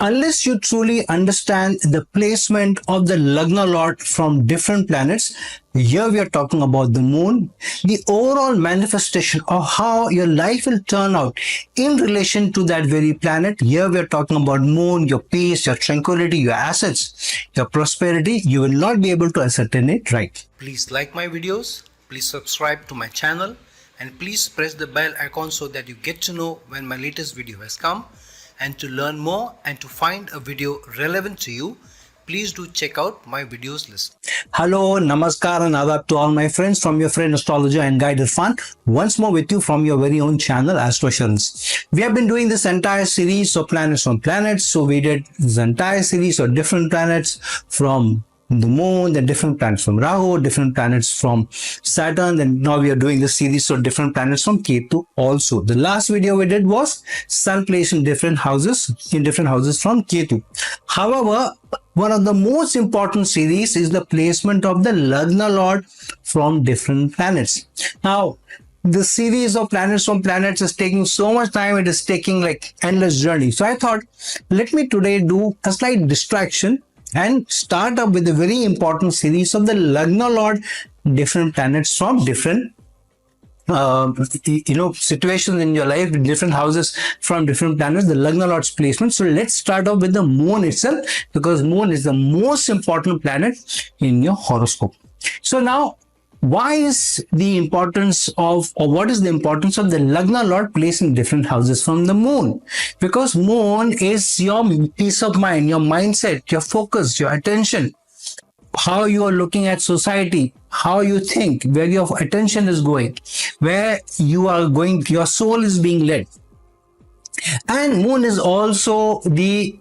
unless you truly understand the placement of the Lagna Lord from different planets, here we are talking about the moon, the overall manifestation of how your life will turn out in relation to that very planet. Here we are talking about moon, your peace, your tranquility, your assets, your prosperity. You will not be able to ascertain it right. Please like my videos, please subscribe to my channel, and please press the bell icon so that you get to know when my latest video has come. And to learn more and to find a video relevant to you, please do check out my videos list. Hello, namaskar and adab to all my friends from your friend astrologer and guide Irfan. Once more with you from your very own channel Astro Assurance. We have been doing this entire series of planets from planets. So we did this entire series of different planets from the moon, the different planets from Rahu, different planets from Saturn, and now we are doing this series of different planets from Ketu also. The last video we did was Sun placed in different houses from Ketu. However, one of the most important series is the placement of the Lagna Lord from different planets. Now, the series of planets from planets is taking so much time, it is taking like endless journey. So I thought, let me today do a slight distraction and start up with a very important series of the Lagna Lord, different planets from different situations in your life, different houses from different planets, the Lagna Lord's placement. So let's start off with the moon itself, because moon is the most important planet in your horoscope. So now, why is the importance of, or what is the importance of the Lagna Lord placed in different houses from the moon? Because moon is your peace of mind, your mindset, your focus, your attention, how you are looking at society, how you think, where your attention is going, where you are going, your soul is being led. And moon is also the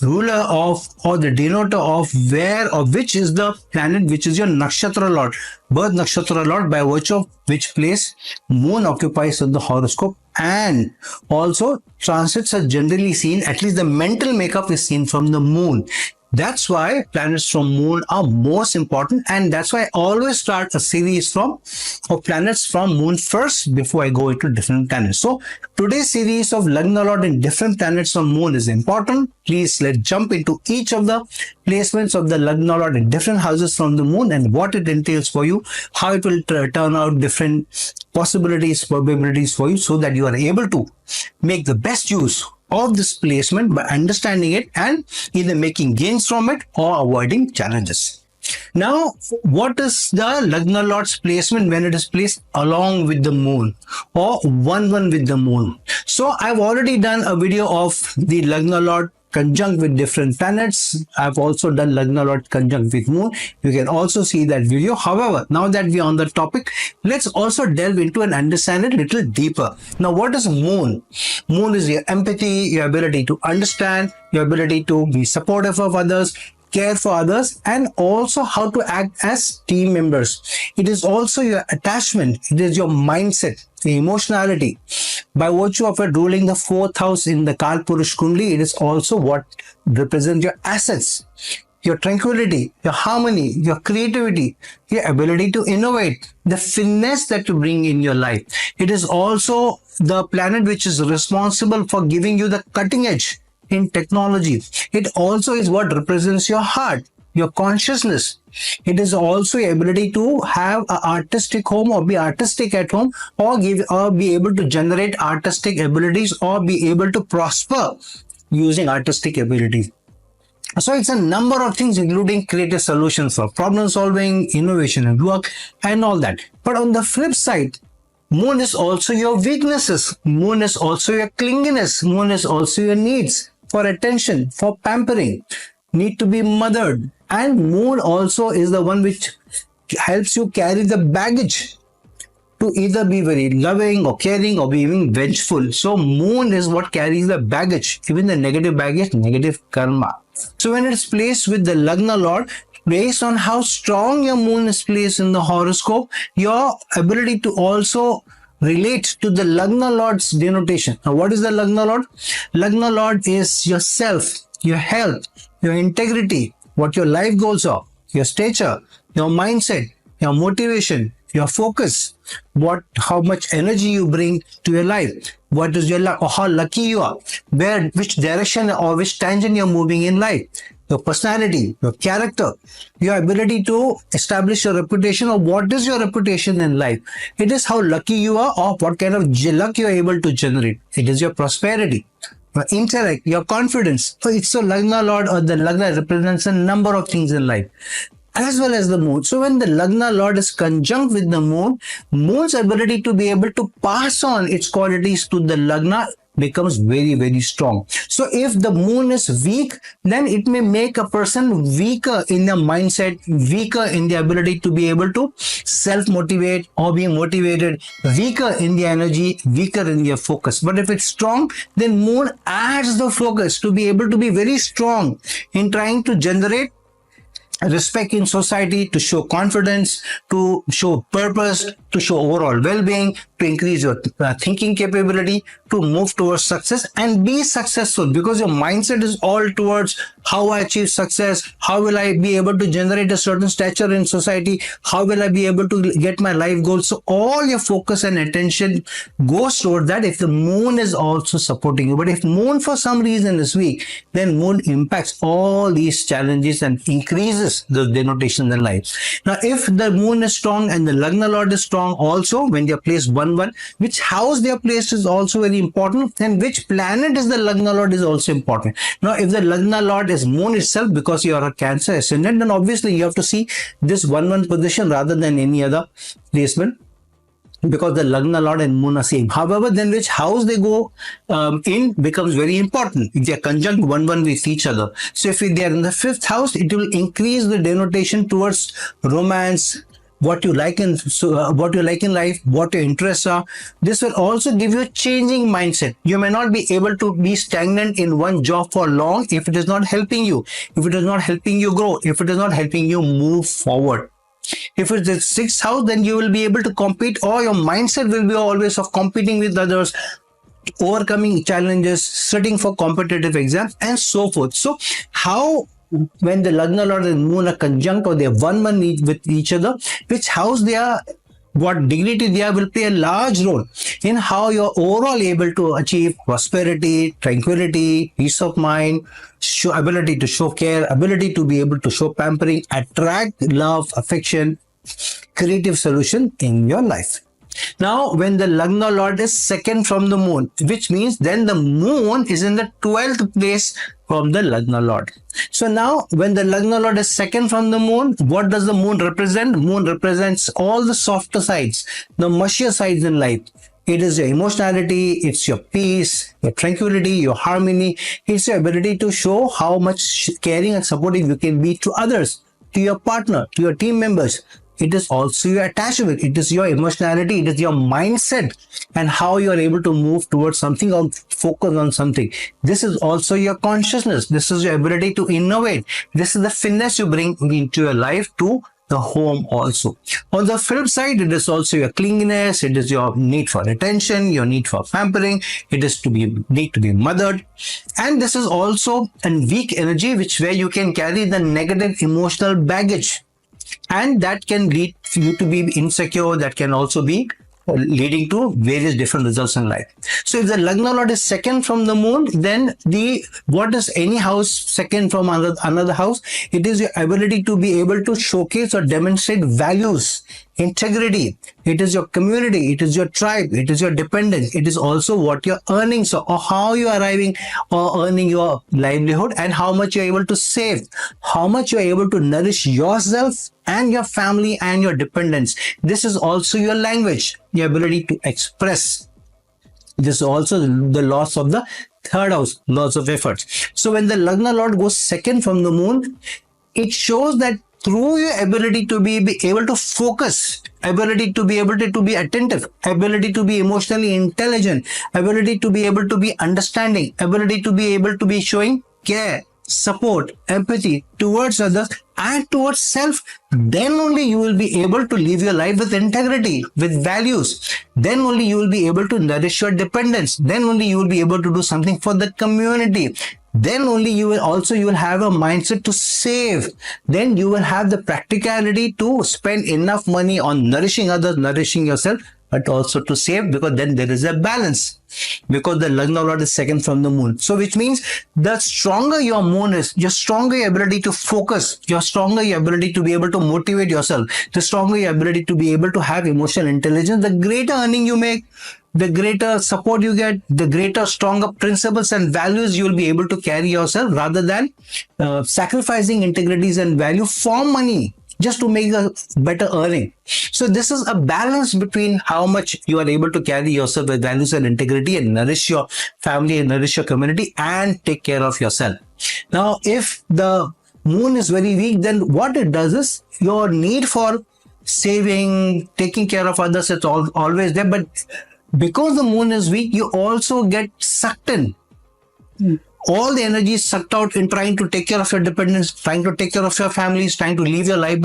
ruler of, or the denoter of, where or which is the planet which is your nakshatra lord, birth nakshatra lord, by virtue of which place moon occupies in the horoscope. And also transits are generally seen, at least the mental makeup is seen from the moon. That's why planets from moon are most important, and that's why I always start a series of planets from moon first before I go into different planets. So today's series of Lagna Lord and different planets from moon is important. Please let's jump into each of the placements of the Lagna Lord in different houses from the moon and what it entails for you, how it will turn out, different possibilities, probabilities for you, so that you are able to make the best use of this placement by understanding it and either making gains from it or avoiding challenges. Now, what is the Lagna Lord's placement when it is placed along with the moon or one with the moon? So I've already done a video of the Lagna Lord conjunct with different planets. I've also done Lagna Lord conjunct with moon. You can also see that video. However, now that we are on the topic, let's also delve into and understand it a little deeper. Now, what is moon? Moon is your empathy, your ability to understand, your ability to be supportive of others, care for others, and also how to act as team members. It is also your attachment. It is your mindset, the emotionality. By virtue of it ruling the fourth house in the Kalpurush Kundli, it is also what represents your assets, your tranquility, your harmony, your creativity, your ability to innovate, the finesse that you bring in your life. It is also the planet which is responsible for giving you the cutting edge in technology. It also is what represents your heart, your consciousness. It is also your ability to have an artistic home or be artistic at home, or be able to generate artistic abilities or be able to prosper using artistic abilities. So it's a number of things, including creative solutions for problem solving, innovation and work and all that. But on the flip side, moon is also your weaknesses. Moon is also your clinginess. Moon is also your needs for attention, for pampering, need to be mothered. And moon also is the one which helps you carry the baggage to either be very loving or caring or be even vengeful. So moon is what carries the baggage, even the negative baggage, negative karma. So when it's placed with the Lagna Lord, based on how strong your moon is placed in the horoscope, your ability to also relate to the Lagna Lord's denotation. Now, what is the Lagna Lord? Lagna Lord is yourself, your health, your integrity, what your life goals are, your stature, your mindset, your motivation, your focus, how much energy you bring to your life. what is your luck, or how lucky you are, which direction or which tangent you're moving in life, your personality, your character, your ability to establish your reputation, or what is your reputation in life. It is how lucky you are or what kind of luck you are able to generate. It is your prosperity, your intellect, your confidence. So it's a Lagna Lord, or the Lagna represents a number of things in life, as well as the moon. So when the Lagna Lord is conjunct with the moon, moon's ability to be able to pass on its qualities to the Lagna becomes very, very strong. So if the moon is weak, then it may make a person weaker in their mindset, weaker in the ability to be able to self-motivate or be motivated, weaker in the energy, weaker in their focus. But if it's strong, then moon adds the focus to be able to be very strong in trying to generate respect in society, to show confidence, to show purpose, to show overall well-being, to increase your thinking capability, to move towards success and be successful, because your mindset is all towards how I achieve success, how will I be able to generate a certain stature in society, how will I be able to get my life goals. So all your focus and attention goes toward that if the moon is also supporting you. But if moon for some reason is weak, then moon impacts all these challenges and increases the denotations in life. Now if the moon is strong and the Lagna Lord is strong also, when they are placed 1-1, which house they are placed is also very important, and which planet is the Lagna Lord is also important. Now if the Lagna Lord is moon itself, because you are a Cancer ascendant, then obviously you have to see this 1-1 position rather than any other placement, because the Lagna Lord and moon are same. However, then which house they go in becomes very important. If they are conjunct 1-1 with each other. So if they are in the 5th house, it will increase the denotation towards romance, what you like in life, what your interests are. This will also give you a changing mindset. You may not be able to be stagnant in one job for long if it is not helping you, if it is not helping you grow, if it is not helping you move forward. If it's the 6th house, then you will be able to compete, or your mindset will be always of competing with others, overcoming challenges, sitting for competitive exams, and so forth. So how, when the Lagna Lord and moon are conjunct, or they are 1-1 with each other, which house they are, what dignity they are, will play a large role in how you're overall able to achieve prosperity, tranquility, peace of mind, ability to show care, ability to be able to show pampering, attract love, affection, creative solution in your life. Now, when the Lagna Lord is second from the moon, which means then the moon is in the 12th place from the Lagna Lord. So now, when the Lagna Lord is second from the moon, what does the moon represent? Moon represents all the softer sides, the mushier sides in life. It is your emotionality, it's your peace, your tranquility, your harmony. It's your ability to show how much caring and supportive you can be to others, to your partner, to your team members. It is also your attachment. It is your emotionality. It is your mindset and how you are able to move towards something or focus on something. This is also your consciousness. This is your ability to innovate. This is the finesse you bring into your life to the home also. On the flip side, it is also your clinginess. It is your need for attention, your need for pampering. It is to be need to be mothered. And this is also a weak energy, where you can carry the negative emotional baggage. And that can lead you to be insecure. That can also be leading to various different results in life. So if the Lagna Lord is second from the moon, then what is any house second from another house? It is your ability to be able to showcase or demonstrate values, integrity. It is your community, it is your tribe, it is your dependence. It is also what you're earning, so or how you are arriving or earning your livelihood, and how much you're able to save, how much you're able to nourish yourself and your family and your dependents. This is also your language, your ability to express. This is also the loss of the 3rd house, loss of effort. So when the Lagna Lord goes second from the moon, it shows that through your ability to be able to focus, ability to be able to be attentive, ability to be emotionally intelligent, ability to be able to be understanding, ability to be able to be showing care, support, empathy towards others and towards self, then only you will be able to live your life with integrity, with values. Then only you will be able to nourish your dependents. Then only you will be able to do something for the community. Then only you will have a mindset to save. Then you will have the practicality to spend enough money on nourishing others, nourishing yourself, but also to save, because then there is a balance. Because the Lagna Lord is second from the moon. So which means the stronger your moon is, your stronger your ability to focus, your stronger your ability to be able to motivate yourself, the stronger your ability to be able to have emotional intelligence, the greater earning you make, the greater support you get, the greater, stronger principles and values you will be able to carry yourself, rather than sacrificing integrities and value for money just to make a better earning. So this is a balance between how much you are able to carry yourself with values and integrity and nourish your family and nourish your community and take care of yourself. Now, if the moon is very weak, then what it does is your need for saving, taking care of others, it's always there. But because the moon is weak, you also get sucked in. All the energy is sucked out in trying to take care of your dependents, trying to take care of your families, trying to live your life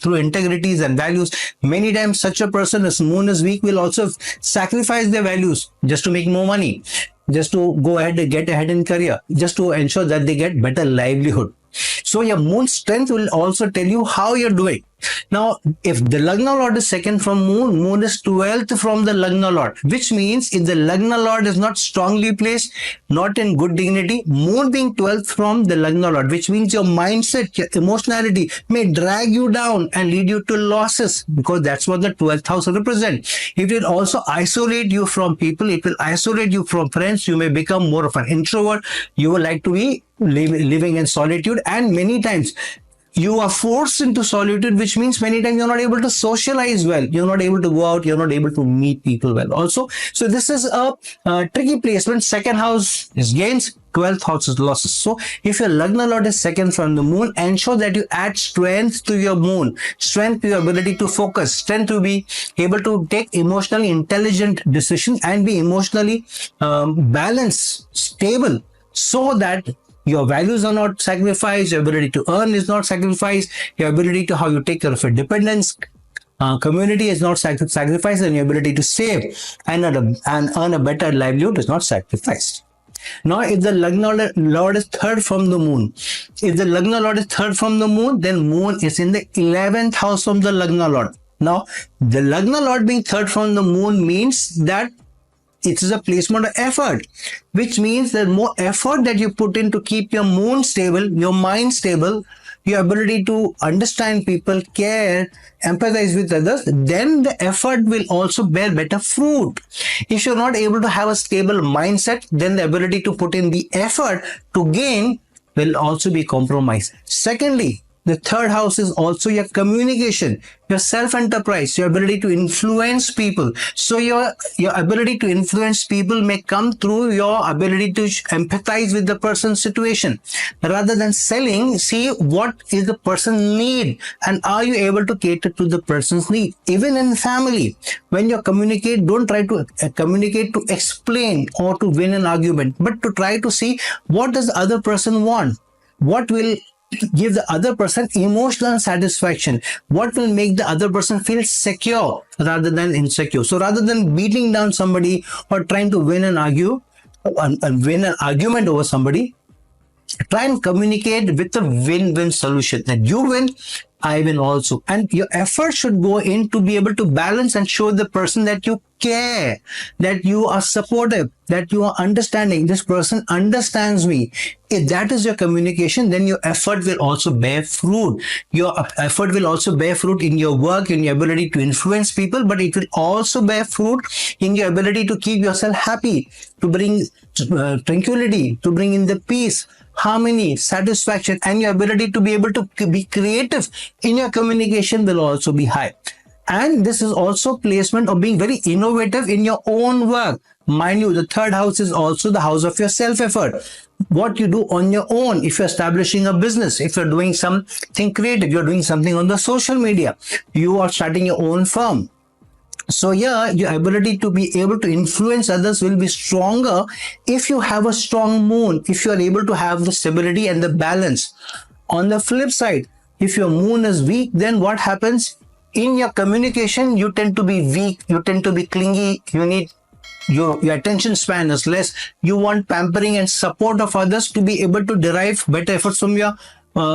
through integrities and values. Many times such a person, as moon is weak, will also sacrifice their values just to make more money, just to go ahead and get ahead in career, just to ensure that they get better livelihood. So your moon strength will also tell you how you're doing. Now, if the Lagna Lord is second from moon, moon is 12th from the Lagna Lord, which means if the Lagna Lord is not strongly placed, not in good dignity, moon being 12th from the Lagna Lord, which means your mindset, your emotionality may drag you down and lead you to losses, because that's what the 12th house represents. It will also isolate you from people. It will isolate you from friends. You may become more of an introvert. You will like to be living in solitude, and many times you are forced into solitude, which means many times you're not able to socialize well, you're not able to go out, you're not able to meet people well also. So this is a tricky placement. Second house is gains, 12th house is losses. So if your Lagna Lord is second from the moon, ensure that you add strength to your moon, strength to your ability to focus, strength to be able to take emotionally intelligent decisions and be emotionally balanced, stable, so that your values are not sacrificed, your ability to earn is not sacrificed, your ability to how you take care of your dependents, community is not sacrificed, and your ability to save and earn a better livelihood is not sacrificed. Now, if the Lagna Lord is third from the moon, then moon is in the 11th house from the Lagna Lord. Now, the Lagna Lord being third from the moon means that it is a placement of effort, which means that more effort that you put in to keep your moon stable, your mind stable, your ability to understand people, care, empathize with others, then the effort will also bear better fruit. If you're not able to have a stable mindset, then the ability to put in the effort to gain will also be compromised. Secondly, the third house is also your communication, your self-enterprise, your ability to influence people. So your ability to influence people may come through your ability to empathize with the person's situation. Rather than selling, see what is the person need and are you able to cater to the person's need. Even in family, when you communicate, don't try to communicate to explain or to win an argument, but to try to see what does the other person want, what will give the other person emotional satisfaction, what will make the other person feel secure rather than insecure. So rather than beating down somebody or trying to win an argument over somebody, try and communicate with a win-win solution, that you win, I win also. And your effort should go in to be able to balance and show the person that you care, that you are supportive, that you are understanding. This person understands me. If that is your communication, then your effort will also bear fruit. Your effort will also bear fruit in your work, in your ability to influence people, but it will also bear fruit in your ability to keep yourself happy, to bring tranquility, to bring in the peace, harmony, satisfaction, and your ability to be able to be creative in your communication will also be high. And this is also placement of being very innovative in your own work. Mind you, the third house is also the house of your self-effort. What you do on your own, if you're establishing a business, if you're doing something creative, you're doing something on the social media, you are starting your own firm. So yeah, your ability to be able to influence others will be stronger if you have a strong moon, if you are able to have the stability and the balance. On the flip side, if your moon is weak, then what happens? In your communication, you tend to be weak, you tend to be clingy, your attention span is less, you want pampering and support of others to be able to derive better efforts from your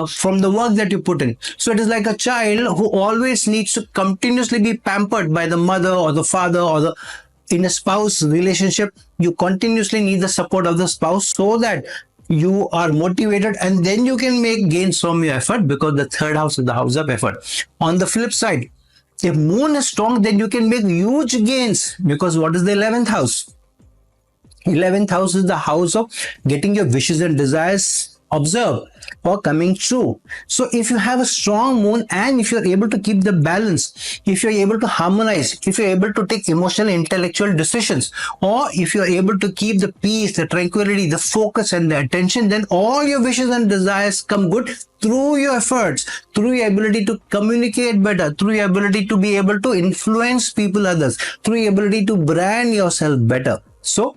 from the work that you put in. So it is like a child who always needs to continuously be pampered by the mother or the father or the in a spouse relationship. You continuously need the support of the spouse so that you are motivated, and then you can make gains from your effort, because the third house is the house of effort. On the flip side, if moon is strong, then you can make huge gains, because what is the 11th house? 11th house is the house of getting your wishes and desires observed or coming true. So if you have a strong moon, and if you're able to keep the balance, if you're able to harmonize, if you're able to take emotional, intellectual decisions, or if you're able to keep the peace, the tranquility, the focus and the attention, then all your wishes and desires come good through your efforts, through your ability to communicate better, through your ability to be able to influence people, others, through your ability to brand yourself better. So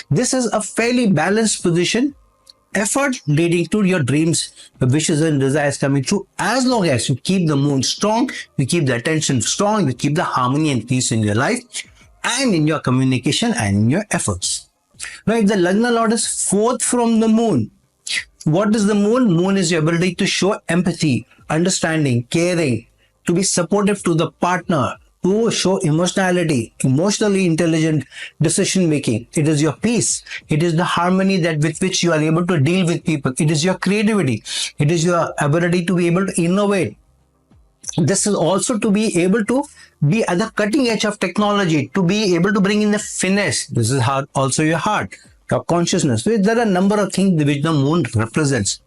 this is a fairly balanced position. Effort leading to your dreams, your wishes and desires coming true, as long as you keep the moon strong, you keep the attention strong, you keep the harmony and peace in your life and in your communication and in your efforts. Now, if the Lagna Lord is fourth from the moon, what is the moon? Moon is your ability to show empathy, understanding, caring, to be supportive to the partner, to show emotionality, emotionally intelligent decision making. It is your peace. It is the harmony that with which you are able to deal with people. It is your creativity. It is your ability to be able to innovate. This is also to be able to be at the cutting edge of technology, to be able to bring in the finesse. This is also your heart, your consciousness. So there are a number of things which the moon represents.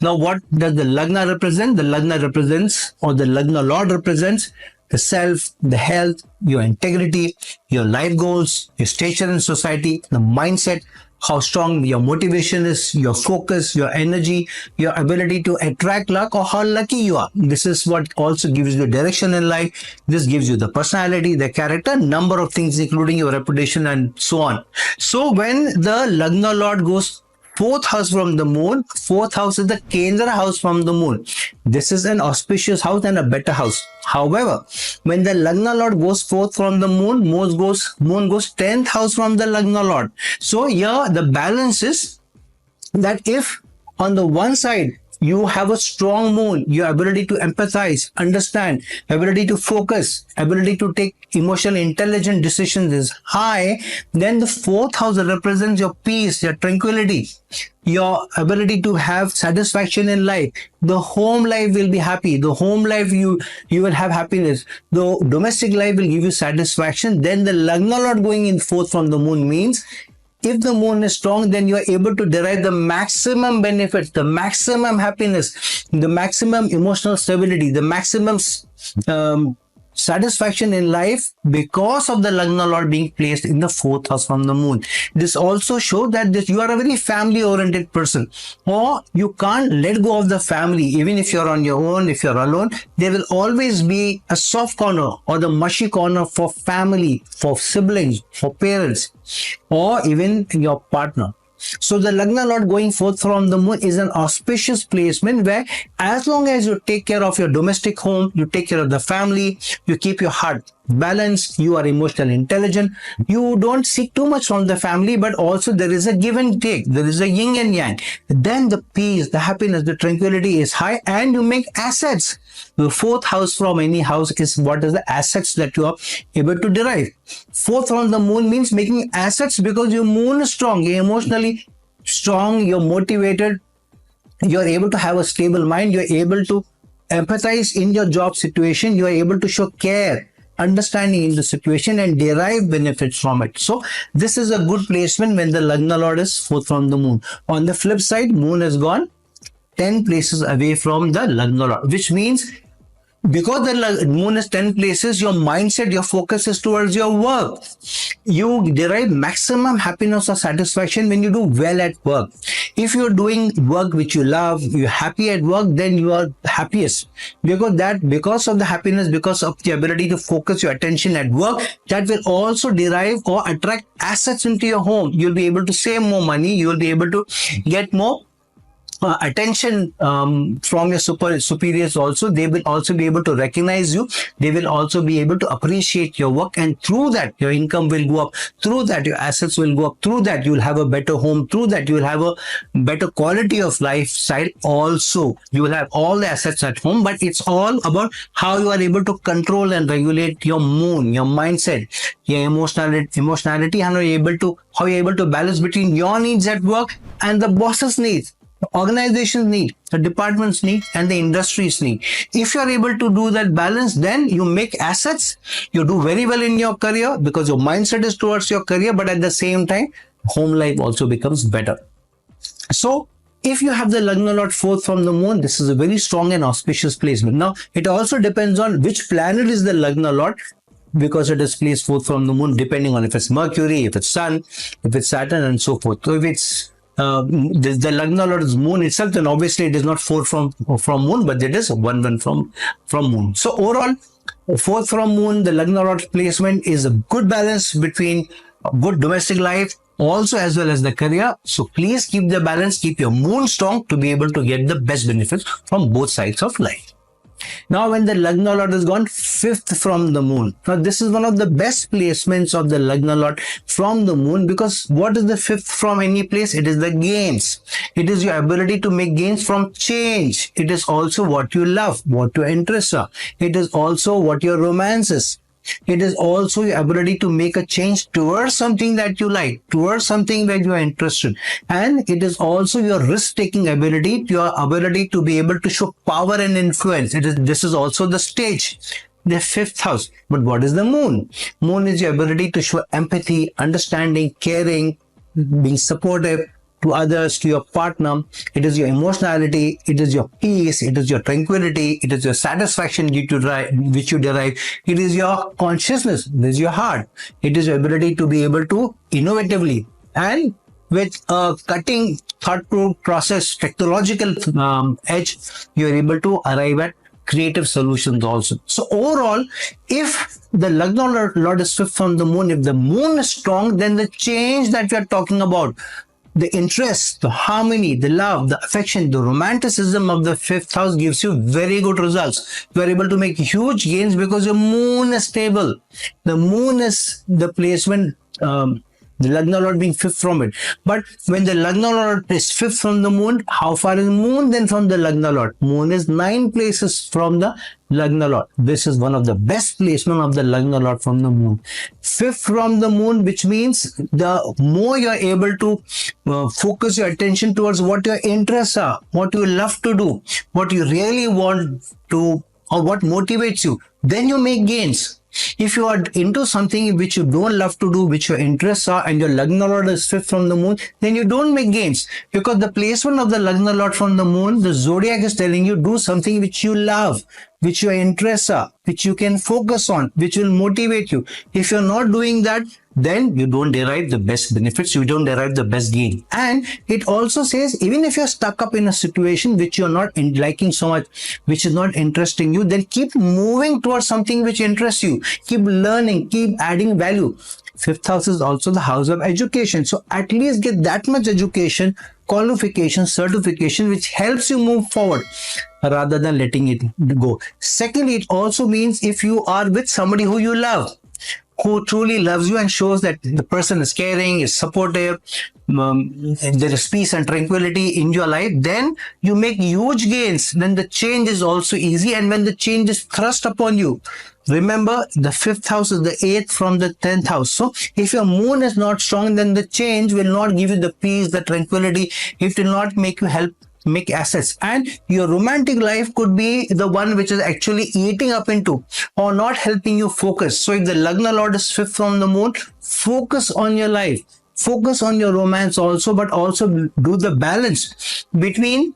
Now, what does the Lagna represent? The Lagna represents, or the Lagna Lord represents, the self, the health, your integrity, your life goals, your stature in society, the mindset, how strong your motivation is, your focus, your energy, your ability to attract luck, or how lucky you are. This is what also gives you direction in life. This gives you the personality, the character, number of things, including your reputation and so on. So when the Lagna Lord goes fourth house from the moon, fourth house is the Kendra house from the moon. This is an auspicious house and a better house. However, when the Lagna Lord goes fourth from the moon, moon goes 10th house from the Lagna Lord. So here the balance is that if on the one side you have a strong moon, your ability to empathize, understand, ability to focus, ability to take emotional intelligent decisions is high, then the fourth house represents your peace, your tranquility, your ability to have satisfaction in life. The home life will be happy. The home life you will have happiness. The domestic life will give you satisfaction. Then the Lagna Lord going in fourth from the moon means, if the moon is strong, then you are able to derive the maximum benefits, the maximum happiness, the maximum emotional stability, the maximum satisfaction in life because of the Lagna Lord being placed in the fourth house from the moon. This also shows that you are a very family oriented person, or you can't let go of the family. Even if you're on your own, if you're alone, there will always be a soft corner or the mushy corner for family, for siblings, for parents, or even your partner. So the Lagna Lord going forth from the moon is an auspicious placement where, as long as you take care of your domestic home, you take care of the family, you keep your heart balanced, you are emotionally intelligent, you don't seek too much from the family, but also there is a give and take, there is a yin and yang. Then the peace, the happiness, the tranquility is high, and you make assets. The fourth house from any house is what is the assets that you are able to derive. Fourth from the moon means making assets, because your moon is strong, you're emotionally strong, you're motivated, you're able to have a stable mind, you're able to empathize in your job situation, you're able to show care, understanding in the situation, and derive benefits from it. So this is a good placement when the Lagna Lord is fourth from the moon. On the flip side, moon has gone 10 places away from the Lagna Lord, which means because the moon is 10 places, your mindset, your focus is towards your work. You derive maximum happiness or satisfaction when you do well at work. If you're doing work which you love, you're happy at work, then you are happiest. Because of the happiness, because of the ability to focus your attention at work, that will also derive or attract assets into your home. You'll be able to save more money. You'll be able to get more attention from your superiors also. They will also be able to recognize you. They will also be able to appreciate your work, and through that your income will go up, through that your assets will go up, through that you will have a better home, through that you will have a better quality of lifestyle. Also you will have all the assets at home, but it's all about how you are able to control and regulate your moon, your mindset, your emotionality, and how you're able to balance between your needs at work and the boss's needs, the organization's need, the department's need, and the industry's need. If you're able to do that balance, then you make assets, you do very well in your career because your mindset is towards your career, but at the same time, home life also becomes better. So, if you have the Lagna Lord 4th from the moon, this is a very strong and auspicious placement. Now, it also depends on which planet is the Lagna Lord, because it is placed 4th from the moon, depending on if it's Mercury, if it's Sun, if it's Saturn, and so forth. So, if it's the Lagna Lord's moon itself, then obviously it is not 4 from moon, but it is 1 from moon. So, overall, 4th from moon, the Lagna Lord placement is a good balance between good domestic life, also as well as the career. So please keep the balance, keep your moon strong to be able to get the best benefits from both sides of life. Now, when the Lagna Lord is gone 5th from the moon, now this is one of the best placements of the Lagna Lord from the moon, because what is the 5th from any place? It is the gains. It is your ability to make gains from change. It is also what you love, what your interests are. It is also what your romance is. It is also your ability to make a change towards something that you like, towards something where you are interested. And it is also your risk-taking ability, your ability to be able to show power and influence. This is also the stage, the 5th house. But what is the moon? Moon is your ability to show empathy, understanding, caring, being supportive to others, to your partner. It is your emotionality, it is your peace, it is your tranquility, it is your satisfaction which you derive, it is your consciousness, it is your heart, it is your ability to be able to innovatively and with a cutting thought process, technological edge, you are able to arrive at creative solutions also. So overall, if the Lagna Lord is 5th from the moon, if the moon is strong, then the change that we are talking about, the interest, the harmony, the love, the affection, the romanticism of the 5th house gives you very good results. You are able to make huge gains because your moon is stable. The moon is the placement, the Lagna Lord being 5th from it. But when the Lagna Lord is 5th from the moon, how far is moon then from the Lagna Lord? Moon is 9 places from the Lagna Lord. This is one of the best placement of the Lagna Lord from the moon. 5th from the moon, which means the more you are able to focus your attention towards what your interests are, what you love to do, what you really want to, or what motivates you, then you make gains. If you are into something which you don't love to do, which your interests are, and your Lagna Lord is 5th from the moon, then you don't make gains. Because the placement of the Lagna Lord from the moon, the zodiac is telling you, do something which you love, which your interests are, which you can focus on, which will motivate you. If you're not doing that, then you don't derive the best benefits, you don't derive the best gain. And it also says, even if you're stuck up in a situation which you're not liking so much, which is not interesting you, then keep moving towards something which interests you. Keep learning, keep adding value. 5th house is also the house of education. So at least get that much education, qualification, certification, which helps you move forward rather than letting it go. Secondly, it also means if you are with somebody who you love, who truly loves you and shows that the person is caring, is supportive, there is peace and tranquility in your life, then you make huge gains. Then the change is also easy, and when the change is thrust upon you, remember the 5th house is the 8th from the 10th house. So if your moon is not strong, then the change will not give you the peace, the tranquility. It will not make you make assets, and your romantic life could be the one which is actually eating up into or not helping you focus. So if the Lagna Lord is 5th from the moon, focus on your life, focus on your romance also, but also do the balance between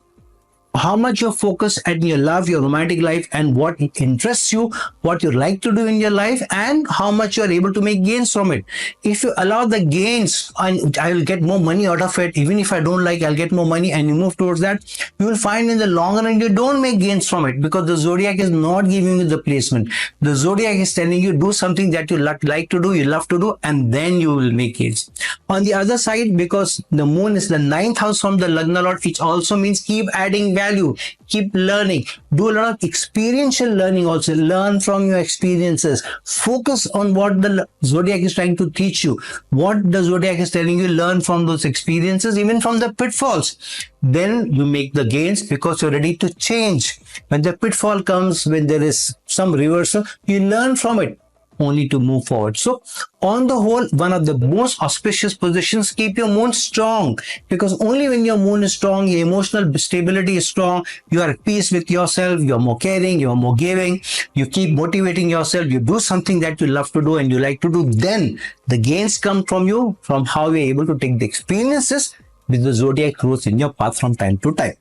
how much you're focused at your love, your romantic life, and what interests you, what you like to do in your life, and how much you're able to make gains from it. If you allow the gains and I will get more money out of it, even if I don't like, I'll get more money, and you move towards that, you will find in the long run you don't make gains from it, because the zodiac is not giving you the placement. The zodiac is telling you do something that you like to do, you love to do, and then you will make gains. On the other side, because the moon is the ninth house from the Lagna Lord, which also means keep adding value, keep learning, do a lot of experiential learning also, learn from your experiences, focus on what the zodiac is trying to teach you, what the zodiac is telling you, learn from those experiences, even from the pitfalls. Then you make the gains because you're ready to change. When the pitfall comes, when there is some reversal, you learn from it only to move forward. So on the whole, one of the most auspicious positions, keep your moon strong, because only when your moon is strong, your emotional stability is strong, you are at peace with yourself, you're more caring, you're more giving, you keep motivating yourself, you do something that you love to do and you like to do, then the gains come from you, from how you're able to take the experiences with the zodiac rules in your path from time to time.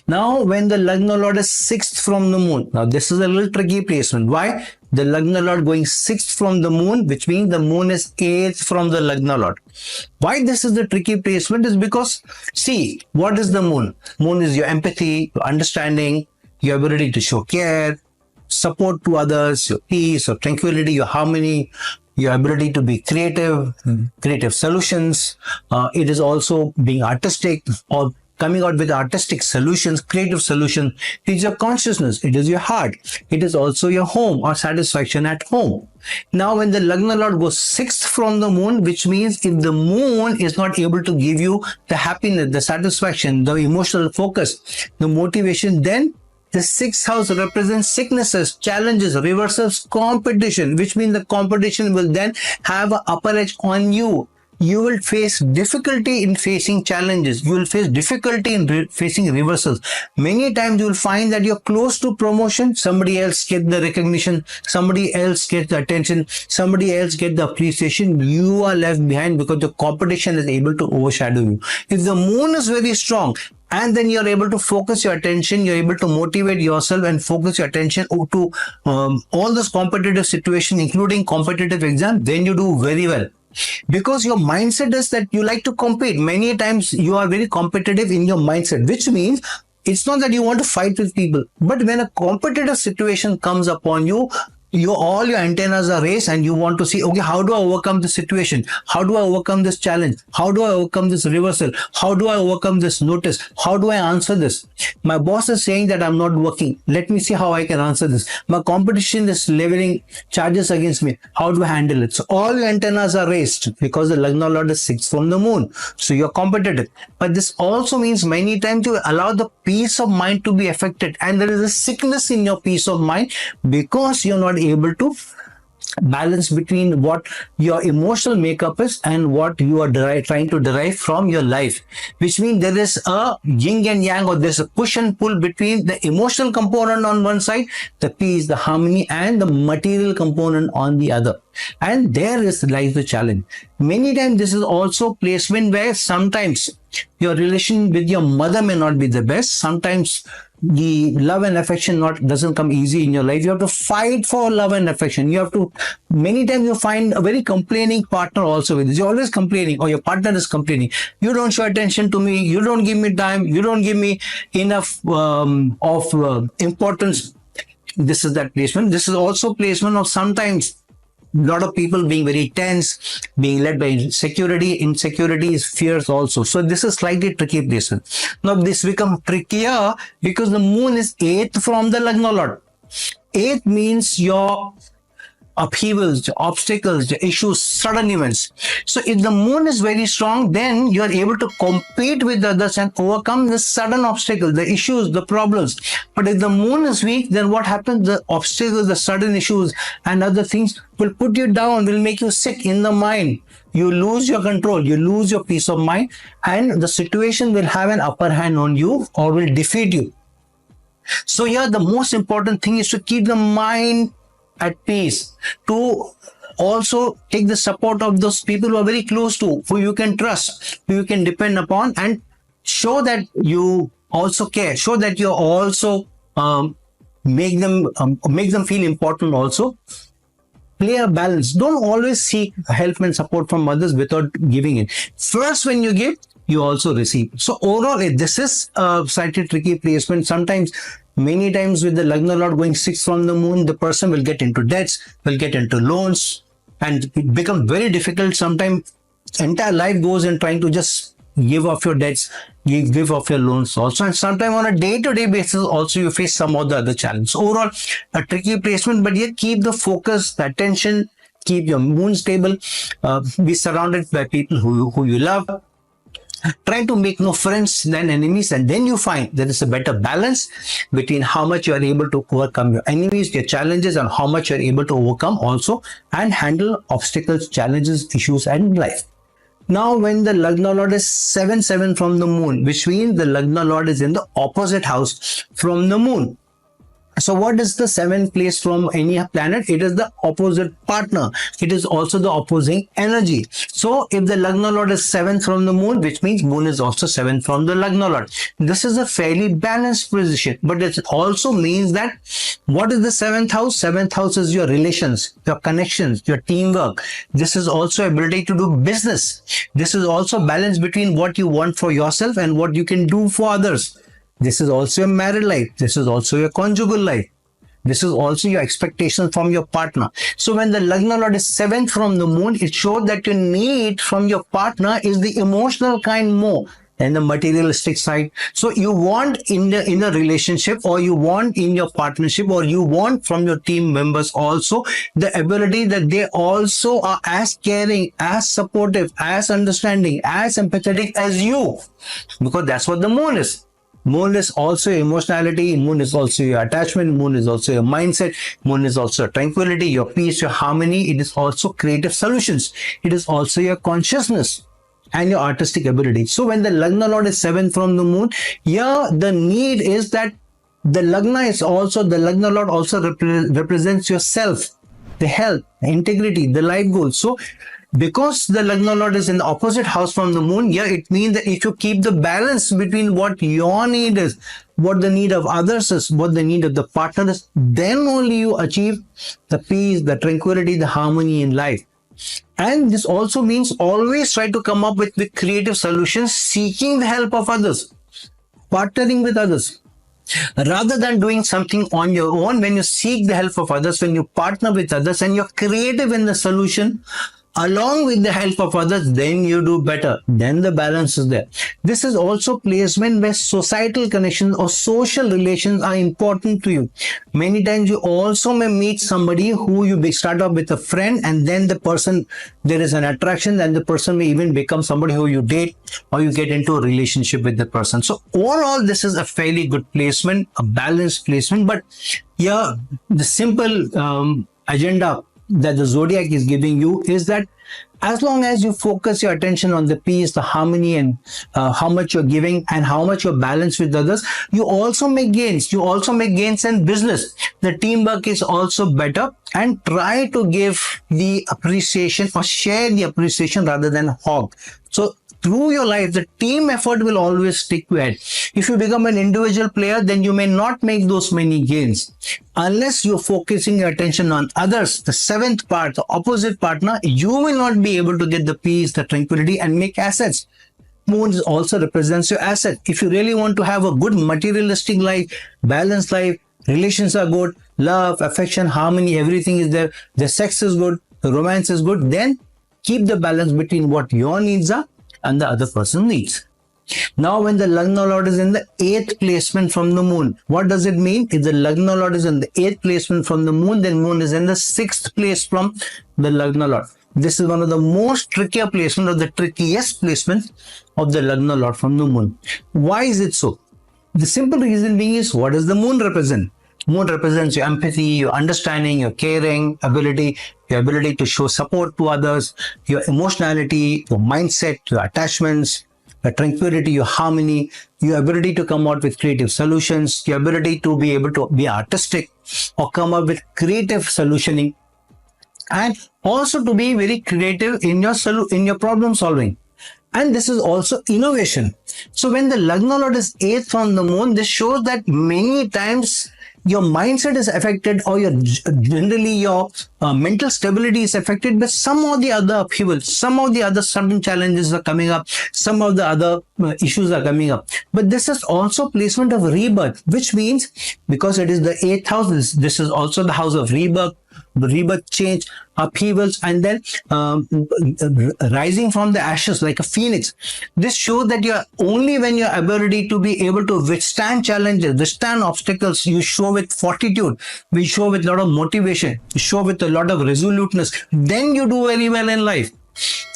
Now, when the Lagna Lord is 6th from the moon, now this is a little tricky placement. Why? The Lagna Lord going 6th from the moon, which means the moon is 8th from the Lagna Lord. Why this is the tricky placement is because, see, what is the moon? Moon is your empathy, your understanding, your ability to show care, support to others, your peace, your tranquility, your harmony, your ability to be creative, creative solutions. It is also being artistic or coming out with artistic solutions, creative solutions. It is your consciousness, it is your heart, it is also your home or satisfaction at home. Now, when the Lagna Lord goes 6th from the moon, which means if the moon is not able to give you the happiness, the satisfaction, the emotional focus, the motivation, then the 6th house represents sicknesses, challenges, reversals, competition, which means the competition will then have an upper edge on you. You will face difficulty in facing challenges. You will face difficulty in facing reversals. Many times you will find that you're close to promotion. Somebody else gets the recognition. Somebody else gets the attention. Somebody else gets the appreciation. You are left behind because the competition is able to overshadow you. If the moon is very strong, and then you're able to focus your attention, you're able to motivate yourself and focus your attention to all those competitive situations, including competitive exam, then you do very well. Because your mindset is that you like to compete. Many times you are very competitive in your mindset, which means it's not that you want to fight with people, but when a competitive situation comes upon you, all your antennas are raised and you want to see, okay, how do I overcome this situation? How do I overcome this challenge? How do I overcome this reversal? How do I overcome this notice? How do I answer this? My boss is saying that I'm not working. Let me see how I can answer this. My competition is leveling charges against me. How do I handle it? So all your antennas are raised because the Lagna Lord is 6th from the moon. So you're competitive. But this also means many times you allow the peace of mind to be affected, and there is a sickness in your peace of mind because you're not able to balance between what your emotional makeup is and what you are trying to derive from your life, which means there is a yin and yang, or there's a push and pull between the emotional component on one side, the peace, the harmony, and the material component on the other. And there lies the challenge. Many times this is also placement where sometimes your relation with your mother may not be the best. Sometimes the love and affection doesn't come easy in your life. You have to fight for love and affection. You have to, many times you find a very complaining partner also with this. You're always complaining, or your partner is complaining. You don't show attention to me. You don't give me time. You don't give me enough importance. This is that placement. This is also placement of sometimes a lot of people being very tense, being led by insecurity. Insecurity is fears also. So this is slightly tricky placement. Now this becomes trickier because the moon is 8th from the Lagna Lord. 8th means your upheavals, the obstacles, the issues, sudden events. So if the moon is very strong, then you are able to compete with others and overcome the sudden obstacles, the issues, the problems. But if the moon is weak, then what happens? The obstacles, the sudden issues and other things will put you down, will make you sick in the mind. You lose your control, you lose your peace of mind, and the situation will have an upper hand on you or will defeat you. So here the most important thing is to keep the mind at peace, to also take the support of those people who are very close to, who you can trust, who you can depend upon, and show that you Also care. Show that you also make them feel important also. Play a balance. Don't always seek help and support from others without giving it. First, when you give, you also receive. So overall, this is a slightly tricky placement. Sometimes, many times with the Lagna Lord going 6 from the moon, the person will get into debts, will get into loans, and it becomes very difficult. Sometimes entire life goes in trying to just give off your debts, give off your loans also, and sometimes on a day-to-day basis also you face some of the other challenges. Overall, a tricky placement, but yet keep the focus, the attention, keep your moon stable, be surrounded by people who you love. Try to make more friends than enemies, and then you find there is a better balance between how much you are able to overcome your enemies, your challenges, and how much you are able to overcome also and handle obstacles, challenges, issues, and life. Now, when the Lagna Lord is 7-7 from the moon, which means the Lagna Lord is in the opposite house from the moon. So what is the seventh place from any planet? It is the opposite partner. It is also the opposing energy. So if the Lagna Lord is 7th from the moon, which means moon is also 7th from the Lagna Lord. This is a fairly balanced position, but it also means that what is the 7th house? 7th house is your relations, your connections, your teamwork. This is also ability to do business. This is also balance between what you want for yourself and what you can do for others. This is also your married life. This is also your conjugal life. This is also your expectations from your partner. So when the Lagna Lord is 7th from the moon, it shows that your need from your partner is the emotional kind more than the materialistic side. So you want in a relationship, or you want in your partnership, or you want from your team members also the ability that they also are as caring, as supportive, as understanding, as empathetic as you, because that's what the moon is. Moon is also your emotionality, moon is also your attachment, moon is also your mindset, moon is also your tranquility, your peace, your harmony. It is also creative solutions. It is also your consciousness and your artistic ability. So when the Lagna Lord is 7th from the moon, here the need is that the Lagna Lord also represents yourself, the health, the integrity, the life goals. So because the Lagna Lord is in the opposite house from the moon, here it means that if you keep the balance between what your need is, what the need of others is, what the need of the partner is, then only you achieve the peace, the tranquility, the harmony in life. And this also means always try to come up with creative solutions, seeking the help of others, partnering with others. Rather than doing something on your own, when you seek the help of others, when you partner with others and you're creative in the solution, along with the help of others, then you do better. Then the balance is there. This is also placement where societal connections or social relations are important to you. Many times you also may meet somebody who you start off with a friend, and then the person, there is an attraction, and the person may even become somebody who you date, or you get into a relationship with the person. So overall, this is a fairly good placement, a balanced placement. But yeah, the simple agenda that the zodiac is giving you is that as long as you focus your attention on the peace, the harmony, and how much you're giving and how much you're balanced with others, you also make gains. You also make gains in business. The teamwork is also better, and try to give the appreciation or share the appreciation rather than hog. So through your life, the team effort will always stick to it. If you become an individual player, then you may not make those many gains. Unless you're focusing your attention on others, the 7th part, the opposite partner, you will not be able to get the peace, the tranquility, and make assets. Moon also represents your asset. If you really want to have a good materialistic life, balanced life, relations are good, love, affection, harmony, everything is there, the sex is good, the romance is good, then keep the balance between what your needs are and the other person needs. Now, when the Lagna Lord is in the 8th placement from the moon, what does it mean? If the Lagna Lord is in the 8th placement from the moon, then moon is in the 6th place from the Lagna Lord. This is one of the most trickier placement, or the trickiest placement of the Lagna Lord from the moon. Why is it so? The simple reason being is, what does the moon represent? Moon represents your empathy, your understanding, your caring ability, your ability to show support to others, your emotionality, your mindset, your attachments, your tranquility, your harmony, your ability to come out with creative solutions, your ability to be able to be artistic or come up with creative solutioning, and also to be very creative in your problem solving. And this is also innovation. So when the Lagna Lord is 8th from the moon, this shows that many times your mindset is affected, or your generally your mental stability is affected by some of the other upheavals, some of the other sudden challenges are coming up, some of the other issues are coming up. But this is also placement of rebirth, which means because it is the 8th house, this is also the house of rebirth, change, upheavals, and then rising from the ashes like a phoenix. This shows that you're only when your ability to be able to withstand challenges, withstand obstacles, you show with fortitude, we show with a lot of motivation, you show with a lot of resoluteness, then you do very well in life.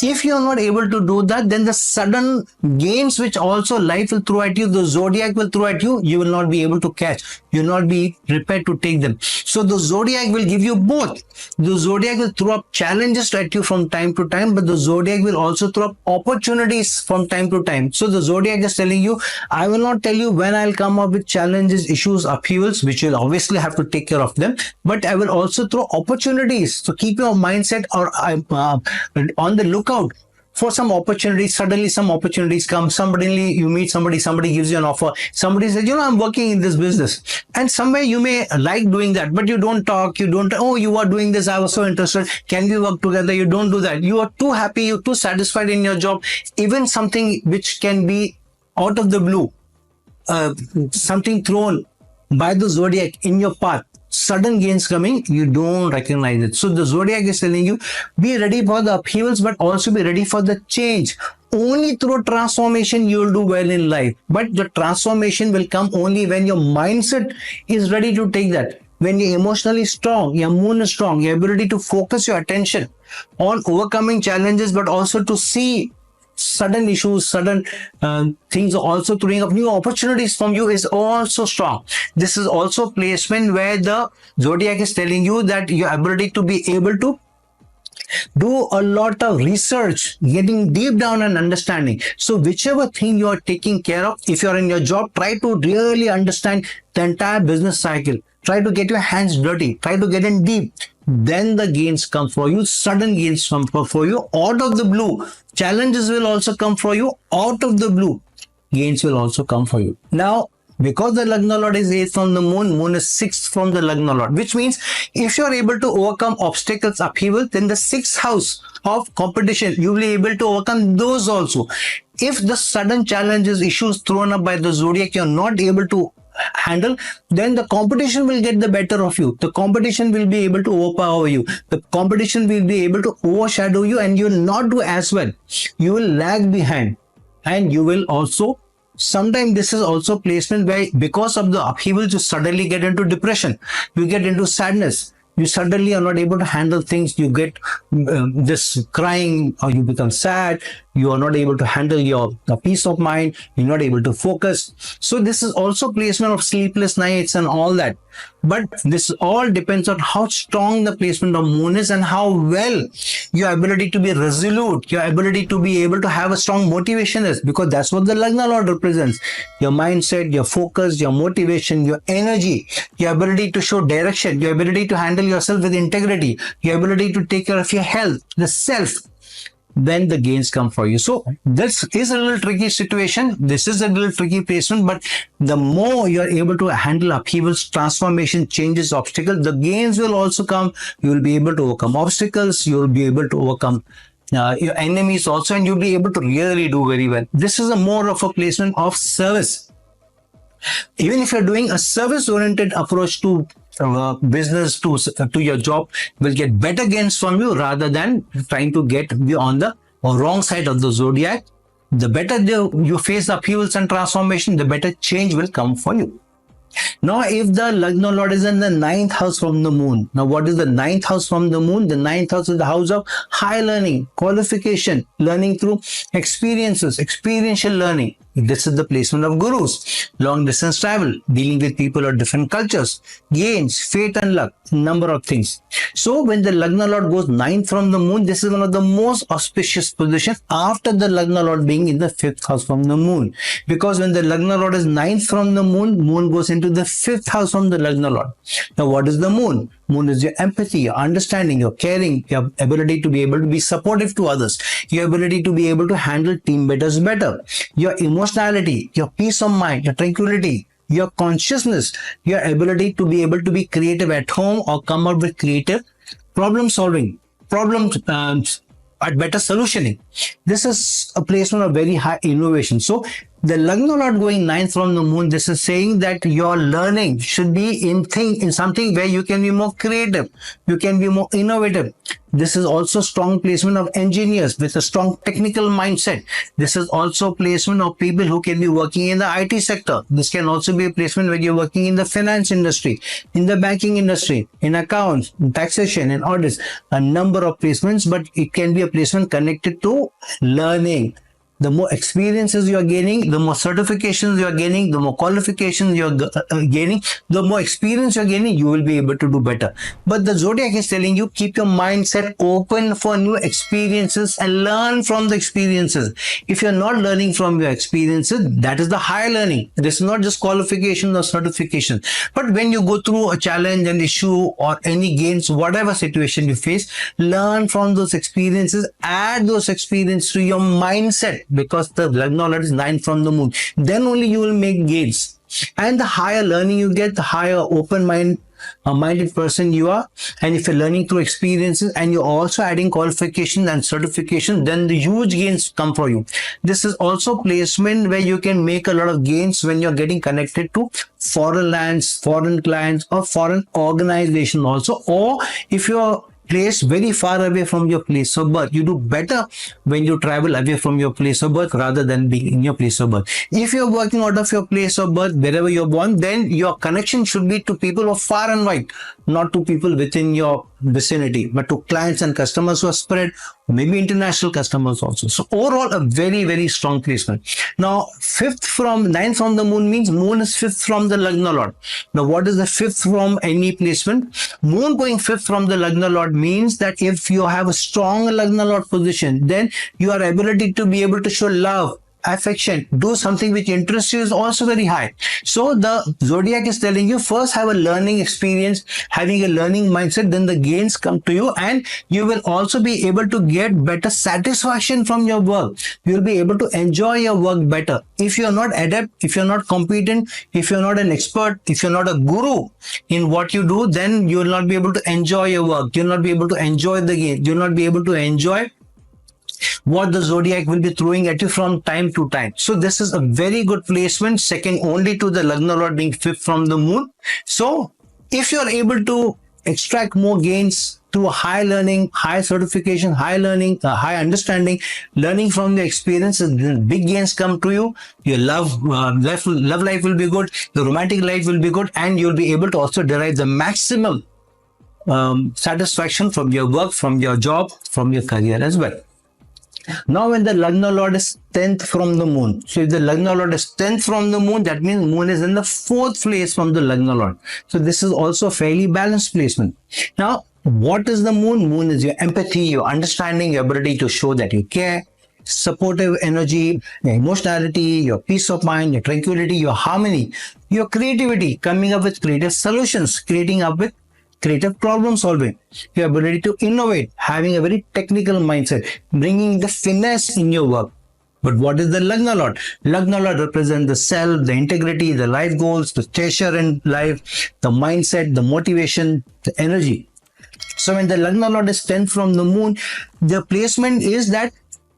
If you are not able to do that, then the sudden gains which also life will throw at you, the zodiac will throw at you, you will not be able to catch. You will not be prepared to take them. So the zodiac will give you both. The zodiac will throw up challenges at you from time to time, but the zodiac will also throw up opportunities from time to time. So the zodiac is telling you, I will not tell you when I'll come up with challenges, issues, upheavals, which you'll obviously have to take care of them, but I will also throw opportunities. So keep your mindset on the lookout for some opportunities. Suddenly some opportunities come. Suddenly you meet somebody gives you an offer. Somebody says, I'm working in this business. And somewhere you may like doing that, but you don't talk, you are doing this, I was so interested, can we work together? You don't do that. You are too happy, you're too satisfied in your job. Even something which can be out of the blue, something thrown by the zodiac in your path, sudden gains coming, you don't recognize it. So the zodiac is telling you, be ready for the upheavals, but also be ready for the change. Only through transformation you will do well in life. But the transformation will come only when your mindset is ready to take that. When you're emotionally strong, your moon is strong, your ability to focus your attention on overcoming challenges, but also to see sudden issues, sudden things are also throwing up new opportunities from you is also strong. This is also placement where the zodiac is telling you that your ability to be able to do a lot of research, getting deep down and understanding. So whichever thing you are taking care of, if you're in your job, try to really understand the entire business cycle. Try to get your hands dirty. Try to get in deep. Then the gains come for you. Sudden gains come for you out of the blue. Challenges will also come for you out of the blue. Gains will also come for you. Now, because the Lagna Lord is 8th from the moon, moon is 6th from the Lagna Lord, which means if you are able to overcome obstacles, upheaval, then the 6th house of competition, you will be able to overcome those also. If the sudden challenges, issues thrown up by the zodiac, you are not able to handle, then the competition will get the better of you. The competition will be able to overpower you. The competition will be able to overshadow you, and you will not do as well. You will lag behind, and you will also, sometimes this is also placement where because of the upheavals you suddenly get into depression, you get into sadness, you suddenly are not able to handle things, you get this crying, or you become sad, you are not able to handle your peace of mind, you're not able to focus. So this is also placement of sleepless nights and all that. But this all depends on how strong the placement of moon is and how well your ability to be resolute, your ability to be able to have a strong motivation is, because that's what the Lagna Lord represents. Your mindset, your focus, your motivation, your energy, your ability to show direction, your ability to handle yourself with integrity, your ability to take care of your health, the self. Then the gains come for you. So this is a little tricky situation. This is a little tricky placement, but the more you're able to handle upheavals, transformation, changes, obstacles, the gains will also come. You will be able to overcome obstacles. You will be able to overcome your enemies also, and you'll be able to really do very well. This is a more of a placement of service. Even if you're doing a service-oriented approach to business, to your job, will get better gains from you rather than trying to get on the wrong side of the zodiac. The better you face upheavals and transformation, the better change will come for you. Now, if the Lagna Lord is in the 9th house from the moon. Now, what is the 9th house from the moon? The 9th house is the house of high learning, qualification, learning through experiences, experiential learning. This is the placement of gurus, long distance travel, dealing with people of different cultures, gains, fate and luck, number of things. So when the Lagna Lord goes 9th from the moon, this is one of the most auspicious positions after the Lagna Lord being in the 5th house from the moon. Because when the Lagna Lord is 9th from the moon, moon goes into the 5th house from the Lagna Lord. Now what is the moon? Moon is your empathy, your understanding, your caring, your ability to be able to be supportive to others, your ability to be able to handle team matters better, your emotionality, your peace of mind, your tranquility, your consciousness, your ability to be able to be creative at home or come up with creative problem solving, problems at better solutioning. This is a placement of very high innovation. So the Lagna Lord going ninth from the moon, this is saying that your learning should be in something where you can be more creative, you can be more innovative. This is also strong placement of engineers with a strong technical mindset. This is also placement of people who can be working in the IT sector. This can also be a placement when you're working in the finance industry, in the banking industry, in accounts, in taxation, and audits. A number of placements, but it can be a placement connected to learning. The more experiences you are gaining, the more certifications you are gaining, the more qualifications you are gaining, the more experience you are gaining, you will be able to do better. But the zodiac is telling you, keep your mindset open for new experiences and learn from the experiences. If you're not learning from your experiences, that is the higher learning. This is not just qualification or certification. But when you go through a challenge, an issue, or any gains, whatever situation you face, learn from those experiences, add those experiences to your mindset, because the Lagna Lord is 9 from the moon. Then only you will make gains. And the higher learning you get, the higher open minded person you are. And if you're learning through experiences and you're also adding qualifications and certifications, then the huge gains come for you. This is also placement where you can make a lot of gains when you're getting connected to foreign lands, foreign clients, or foreign organization also. Or if you're placed very far away from your place of birth, you do better when you travel away from your place of birth rather than being in your place of birth. If you're working out of your place of birth, wherever you're born, then your connection should be to people who are far and wide, not to people within your vicinity, but to clients and customers who are spread, maybe international customers also. So overall, a very, very strong placement. Now, ninth from the moon means moon is fifth from the Lagna Lord. Now, what is the fifth from any placement? Moon going fifth from the Lagna Lord means that if you have a strong Lagna Lord position, then your ability to be able to show love, affection, do something which interests you is also very high. So the zodiac is telling you, first have a learning experience, having a learning mindset, then the gains come to you, and you will also be able to get better satisfaction from your work. You will be able to enjoy your work better. If you're not adept, if you're not competent, if you're not an expert, if you're not a guru in what you do, then you will not be able to enjoy your work. You'll not be able to enjoy the game. You'll not be able to enjoy what the zodiac will be throwing at you from time to time. So this is a very good placement, second only to the Lagna Lord being fifth from the moon. So if you're able to extract more gains through high learning, high certification, high learning, high understanding, learning from the experiences, then big gains come to you. Your love life will be good, the romantic life will be good, and you'll be able to also derive the maximum satisfaction from your work, from your job, from your career as well. Now, when the Lagna Lord is 10th from the moon, so if the Lagna Lord is 10th from the moon, that means moon is in the 4th place from the Lagna Lord. So this is also a fairly balanced placement. Now, what is the moon? Moon is your empathy, your understanding, your ability to show that you care, supportive energy, your emotionality, your peace of mind, your tranquility, your harmony, your creativity, coming up with creative solutions, creative problem solving, your ability to innovate, having a very technical mindset, bringing the finesse in your work. But what is the Lagna Lord? Lagna Lord represents the self, the integrity, the life goals, the treasure in life, the mindset, the motivation, the energy. So when the Lagna Lord is 10th from the moon, the placement is that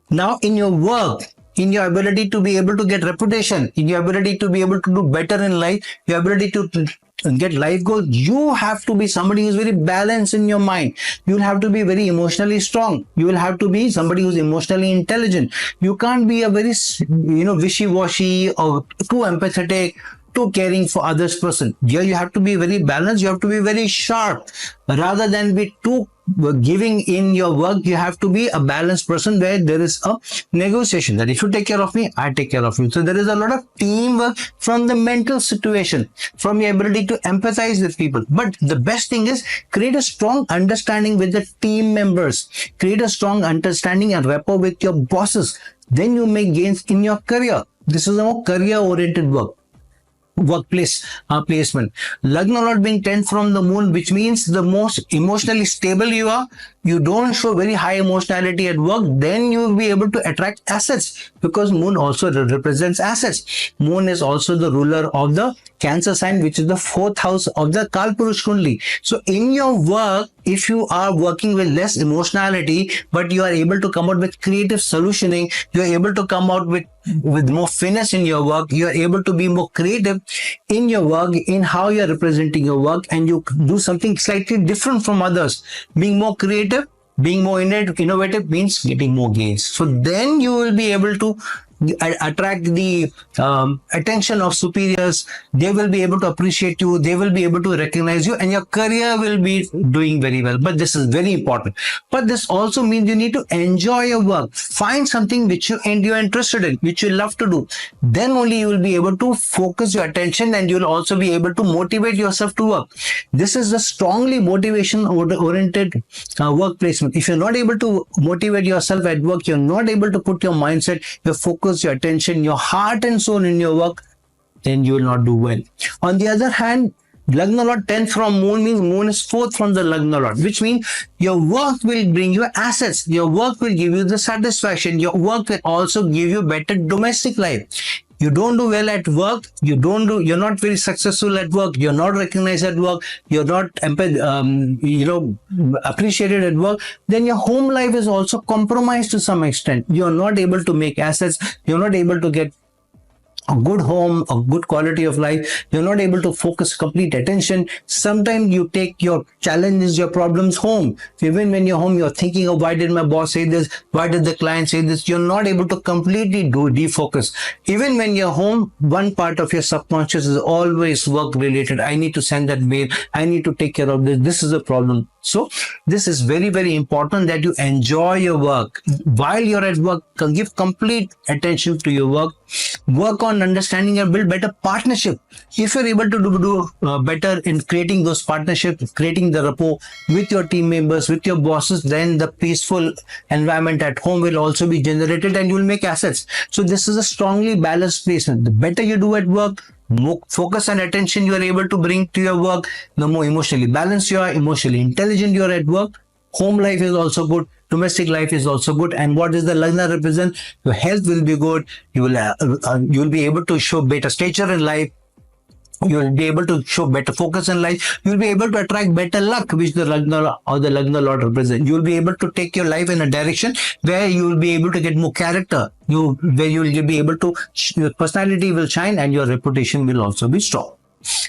now in your work, in your ability to be able to get reputation, in your ability to be able to do better in life, your ability to get life goals, you have to be somebody who's very balanced in your mind. You will have to be very emotionally strong. You will have to be somebody who's emotionally intelligent. You can't be a very, wishy-washy or too empathetic, too caring for others person. Here you have to be very balanced. You have to be very sharp. Rather than be too giving in your work, you have to be a balanced person where there is a negotiation that if you take care of me, I take care of you. So there is a lot of teamwork from the mental situation, from your ability to empathize with people. But the best thing is create a strong understanding with the team members. Create a strong understanding and rapport with your bosses. Then you make gains in your career. This is a more career-oriented work. workplace placement. Lagna Lord being 10th from the moon, which means the most emotionally stable you are, you don't show very high emotionality at work, then you will be able to attract assets, because moon also represents assets. Moon is also the ruler of the Cancer sign, which is the 4th house of the Kalpurush Kundli. So in your work, if you are working with less emotionality, but you are able to come out with creative solutioning, you are able to come out with more finesse in your work, you are able to be more creative in your work, in how you are representing your work, and you do something slightly different from others. Being more creative, being more innovative means getting more gains. So then you will be able to attract the attention of superiors. They will be able to appreciate you, they will be able to recognize you, and your career will be doing very well. But this is very important. But this also means you need to enjoy your work. Find something which you're interested in, which you love to do. Then only you will be able to focus your attention, and you will also be able to motivate yourself to work. This is a strongly motivation oriented work placement. If you're not able to motivate yourself at work, you're not able to put your mindset, your focus, your attention, your heart and soul in your work, then you will not do well. On the other hand, Lagna Lord 10th from moon means moon is 4th from the Lagna Lord, which means your work will bring you assets. Your work will give you the satisfaction. Your work will also give you better domestic life. You don't do well at work, you're not very successful at work, you're not recognized at work, you're not appreciated at work, then your home life is also compromised to some extent. You're not able to make assets, you're not able to get a good home, a good quality of life. You're not able to focus complete attention. Sometimes you take your challenges, your problems home. Even when you're home, you're thinking of, why did my boss say this? Why did the client say this? You're not able to completely defocus. Even when you're home, one part of your subconscious is always work related. I need to send that mail. I need to take care of this. This is a problem. So this is very, very important that you enjoy your work. While you're at work, give complete attention to your work. Work on understanding and build better partnership. If you're able to do better in creating those partnerships, creating the rapport with your team members, with your bosses, then the peaceful environment at home will also be generated and you will make assets. So this is a strongly balanced placement. The better you do at work, more focus and attention you are able to bring to your work, the more emotionally balanced you are, emotionally intelligent you are at work. Home life is also good, domestic life is also good. And what does the Lagna represent? Your health will be good. You will be able to show better stature in life. You will be able to show better focus in life. You will be able to attract better luck, which the Lagna or the Lagna Lord represent. You will be able to take your life in a direction where you will be able to get more character. Where you will be able to, your personality will shine and your reputation will also be strong.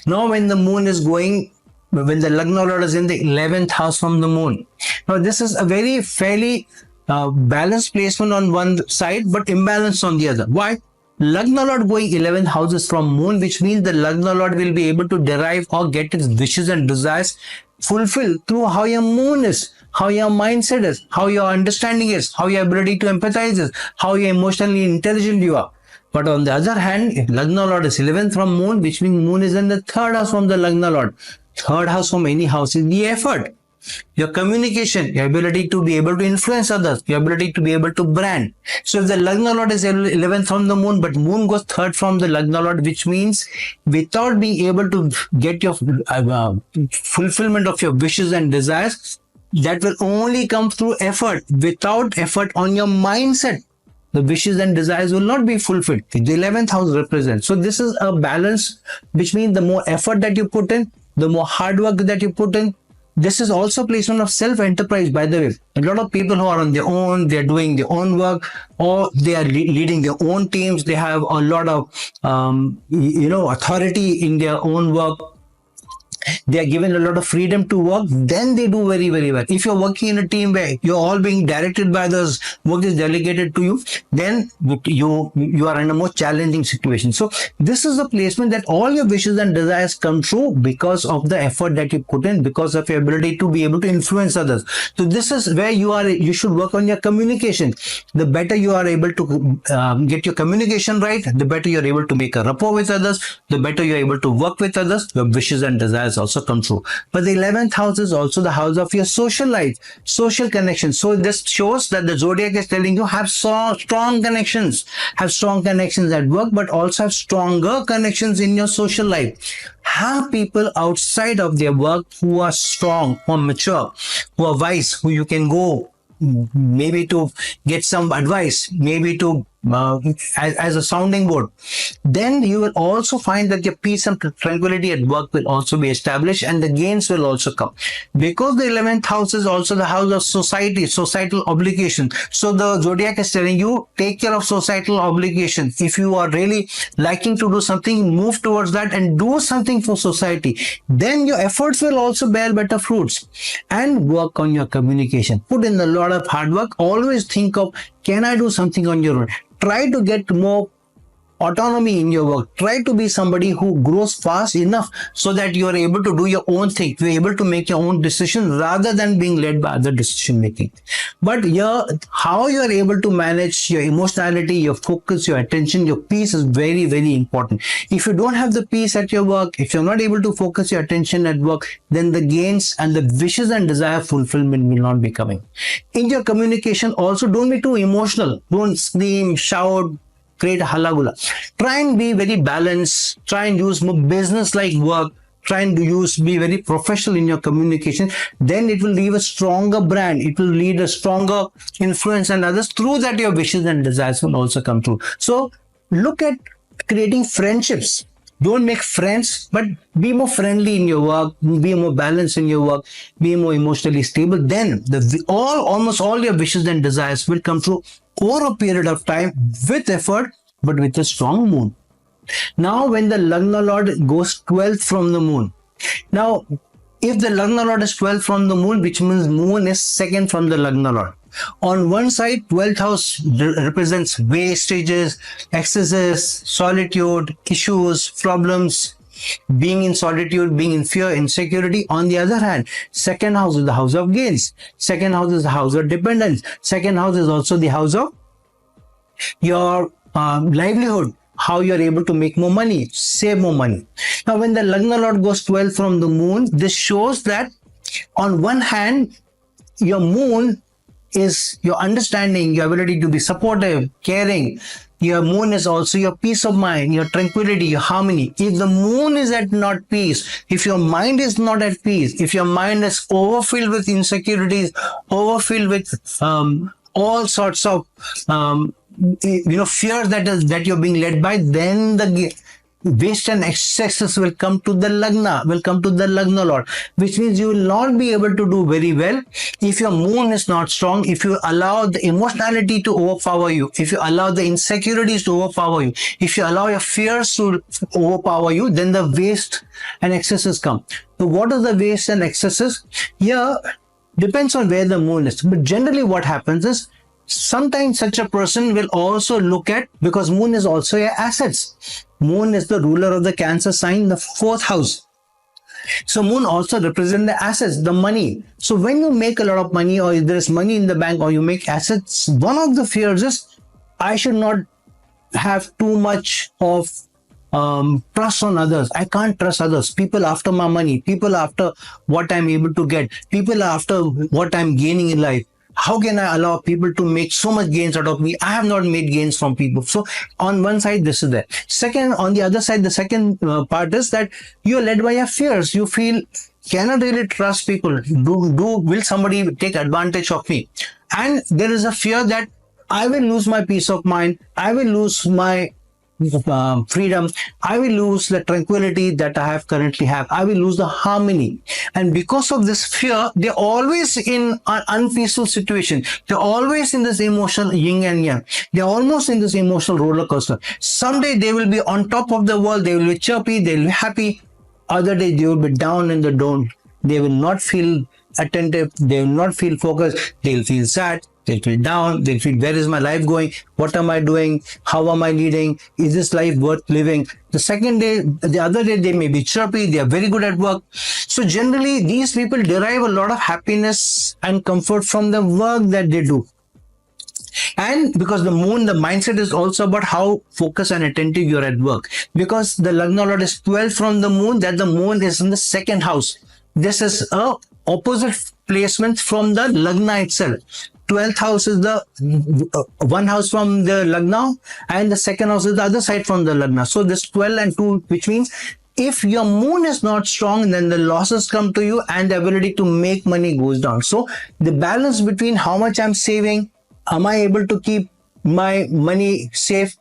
Now, when the moon is going, when the Lagna Lord is in the 11th house from the moon. Now, this is a very fairly balanced placement on one side, but imbalanced on the other. Why? Lagna Lord going 11th houses from moon, which means the Lagna Lord will be able to derive or get its wishes and desires fulfilled through how your moon is, how your mindset is, how your understanding is, how your ability to empathize is, how you emotionally intelligent you are. But on the other hand, if Lagna Lord is 11th from moon, which means moon is in the 3rd house from the Lagna Lord. 3rd house from any house is the effort. Your communication, your ability to be able to influence others, your ability to be able to brand. So if the Lagna Lord is 11th from the moon, but moon goes 3rd from the Lagna Lord, which means without being able to get your fulfillment of your wishes and desires, that will only come through effort. Without effort on your mindset, the wishes and desires will not be fulfilled. The 11th house represents. So this is a balance, which means the more effort that you put in, the more hard work that you put in. This is also placement of self-enterprise, by the way. A lot of people who are on their own, they're doing their own work, or they are leading their own teams. They have a lot of, authority in their own work. They are given a lot of freedom to work, then they do very, very well. If you're working in a team where you're all being directed by others, work is delegated to you, then you are in a more challenging situation. So this is the placement that all your wishes and desires come true because of the effort that you put in, because of your ability to be able to influence others. So this is where you should work on your communication. The better you are able to get your communication right, the better you're able to make a rapport with others, the better you're able to work with others, your wishes and desires also come true. But the 11th house is also the house of your social life, social connection. So this shows that the zodiac is telling you have strong connections, at work, but also have stronger connections in your social life. Have people outside of their work who are strong, who are mature, who are wise, who you can go maybe to get some advice, maybe to as a sounding board. Then you will also find that your peace and tranquility at work will also be established, and the gains will also come, because the 11th house is also the house of societal obligation. So the zodiac is telling you, take care of societal obligation. If you are really liking to do something, move towards that and do something for society. Then your efforts will also bear better fruits. And work on your communication. Put in a lot of hard work. Always think of, can I do something on your own? Try to get more autonomy in your work. Try to be somebody who grows fast enough so that you are able to do your own thing. You're able to make your own decisions rather than being led by other decision making. But how you are able to manage your emotionality, your focus, your attention, your peace is very, very important. If you don't have the peace at your work, if you're not able to focus your attention at work, then the gains and the wishes and desire fulfillment will not be coming. In your communication also, don't be too emotional. Don't scream, shout, create a halagulla. Try and be very balanced. Try and use more business-like work. Try and be very professional in your communication. Then it will leave a stronger brand. It will lead a stronger influence on others. Through that, your wishes and desires will also come true. So look at creating friendships. Don't make friends, but be more friendly in your work, be more balanced in your work, be more emotionally stable. Then almost all your wishes and desires will come true over a period of time with effort, but with a strong moon. Now, when the Lagna Lord goes 12th from the moon. Now, if the Lagna Lord is 12th from the moon, which means moon is second from the Lagna Lord. On one side, 12th house represents wastages, excesses, solitude, issues, problems, being in solitude, being in fear, insecurity. On the other hand, second house is the house of gains. Second house is the house of dependence. Second house is also the house of your livelihood, how you are able to make more money, save more money. Now, when the Lagna Lord goes 12 from the moon, this shows that on one hand, your moon is your understanding, your ability to be supportive, caring. Your moon is also your peace of mind, your tranquility, your harmony. If the moon is at not peace, if your mind is not at peace, if your mind is overfilled with insecurities, overfilled with all sorts of fear that you're being led by, then the waste and excesses will come to the Lagna Lord, which means you will not be able to do very well if your moon is not strong, if you allow the emotionality to overpower you, if you allow the insecurities to overpower you, if you allow your fears to overpower you, then the waste and excesses come. So what are the waste and excesses? Here, depends on where the moon is. But generally what happens is, sometimes such a person will also look at, because moon is also your assets. Moon is the ruler of the Cancer sign, the 4th house. So moon also represents the assets, the money. So when you make a lot of money, or if there is money in the bank, or you make assets, one of the fears is, I should not have too much of trust on others. I can't trust others. People after my money, people after what I'm able to get, people after what I'm gaining in life. How can I allow people to make so much gains out of me? I have not made gains from people. So on one side, this is there. Second, on the other side, the second part is that you are led by your fears. You feel, cannot really trust people. Will somebody take advantage of me? And there is a fear that I will lose my peace of mind. I will lose my freedom. I will lose the tranquility that I currently have. I will lose the harmony. And because of this fear, they're always in an unpeaceful situation. They're always in this emotional yin and yang. They're almost in this emotional roller coaster. Someday they will be on top of the world. They will be chirpy. They will be happy. Other day they will be down in the dome. They will not feel attentive. They will not feel focused. They will feel sad. They'll feel down. They'll feel, where is my life going? What am I doing? How am I leading? Is this life worth living? The second day, the other day, they may be chirpy. They are very good at work. So generally, these people derive a lot of happiness and comfort from the work that they do. And because the moon, the mindset is also about how focused and attentive you're at work. Because the Lagna Lord is 12 from the moon, that the moon is in the 2nd house. This is a opposite placement from the Lagna itself. 12th house is the one house from the Lagna, and the second house is the other side from the Lagna. So this 12 and 2, which means if your moon is not strong, then the losses come to you and the ability to make money goes down. So the balance between how much I'm saving, am I able to keep my money safe?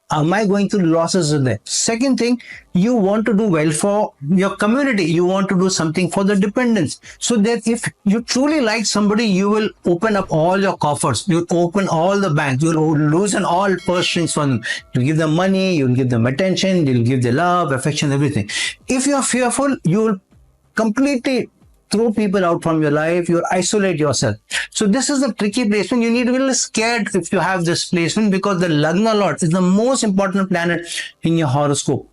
Am I going through losses in there? Second thing, you want to do well for your community. You want to do something for the dependents. So that if you truly like somebody, you will open up all your coffers. You'll open all the banks. You'll loosen all purse strings for them. You'll give them money. You'll give them attention. You'll give them love, affection, everything. If you're fearful, you'll completely throw people out from your life. You'll isolate yourself. So this is the tricky placement. You need to be a little scared if you have this placement, because the Lagna Lord is the most important planet in your horoscope.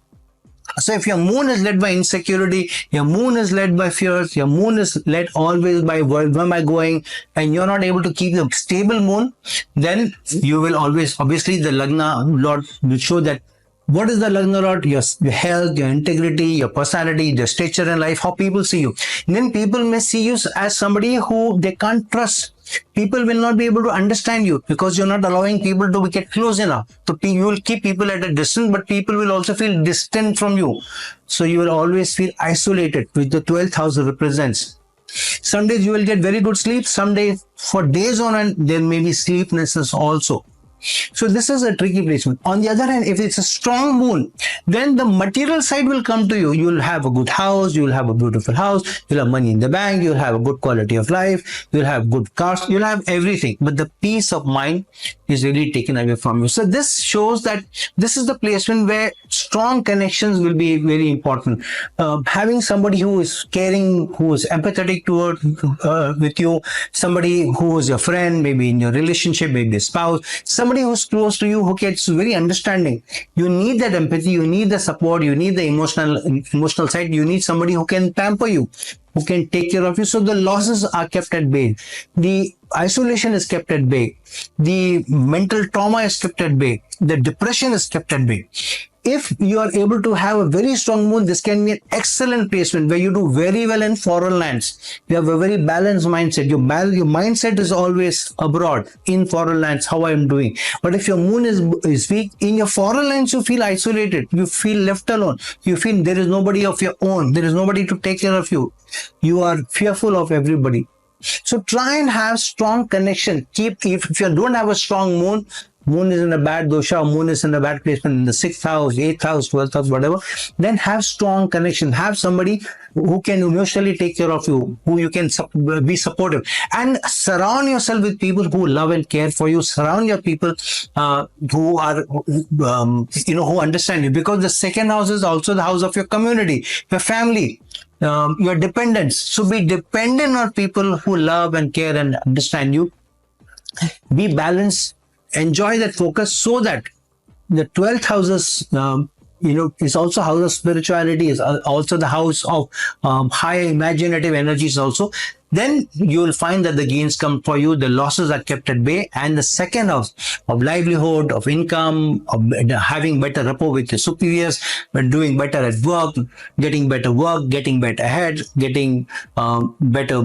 So if your moon is led by insecurity, your moon is led by fears, your moon is led always by where am I going, and you're not able to keep the stable moon, then you will always, obviously the Lagna Lord will show that what is the Lagna Lord? Your health, your integrity, your personality, your stature in life, how people see you. And then people may see you as somebody who they can't trust. People will not be able to understand you because you're not allowing people to get close enough. So you will keep people at a distance, but people will also feel distant from you. So you will always feel isolated, which the 12th house represents. Some days you will get very good sleep. Some days, for days on end, there may be sleeplessness also. So this is a tricky placement. On the other hand, if it's a strong moon, then the material side will come to you. You will have a good house, you will have a beautiful house, you'll have money in the bank, you'll have a good quality of life, you'll have good cars, you'll have everything. But the peace of mind is really taken away from you. So this shows that this is the placement where strong connections will be very important. Having somebody who is caring, who is empathetic toward with you, somebody who is your friend, maybe in your relationship, maybe a spouse, somebody who's close to you, who gets very understanding. You need that empathy, you need the support, you need the emotional side, you need somebody who can pamper you, who can take care of you. So the losses are kept at bay. The isolation is kept at bay. The mental trauma is kept at bay. The depression is kept at bay. If you are able to have a very strong moon, this can be an excellent placement where you do very well in foreign lands. You have a very balanced mindset. Your mindset is always abroad, in foreign lands, how I am doing. But if your moon is weak, in your foreign lands, you feel isolated. You feel left alone. You feel there is nobody of your own. There is nobody to take care of you. You are fearful of everybody. So try and have strong connection. If you don't have a strong moon, moon is in a bad dosha, moon is in a bad placement in the 6th house, 8th house, 12th house, whatever, then have strong connection. Have somebody who can emotionally take care of you, who you can be supportive, and surround yourself with people who love and care for you. Surround your people who are, who understand you, because the 2nd house is also the house of your community, your family, your dependents. So be dependent on people who love and care and understand you. Be balanced. Enjoy that focus, so that the 12th house is, is also house of spirituality, is also the house of higher imaginative energies also. Then you will find that the gains come for you, the losses are kept at bay, and the 2nd house of livelihood, of income, of having better rapport with your superiors, doing better at work, getting better ahead, getting better,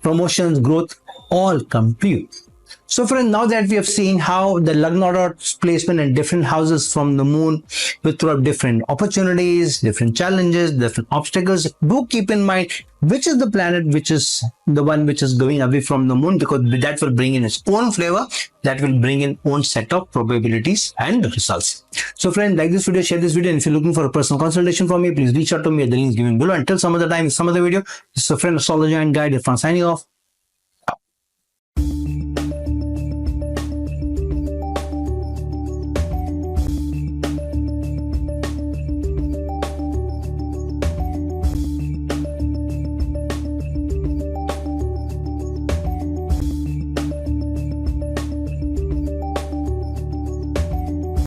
promotions, growth, all come to you. So friends, now that we have seen how the Lagna Lord's placement in different houses from the moon will throw up different opportunities, different challenges, different obstacles, do keep in mind which is the planet which is the one which is going away from the moon, because that will bring in its own flavor, that will bring in own set of probabilities and results. So friends, like this video, share this video, and if you're looking for a personal consultation from me, please reach out to me at the links given below. Until some other time, some other video, this is a friend, astrologer and guide, Irfan signing off.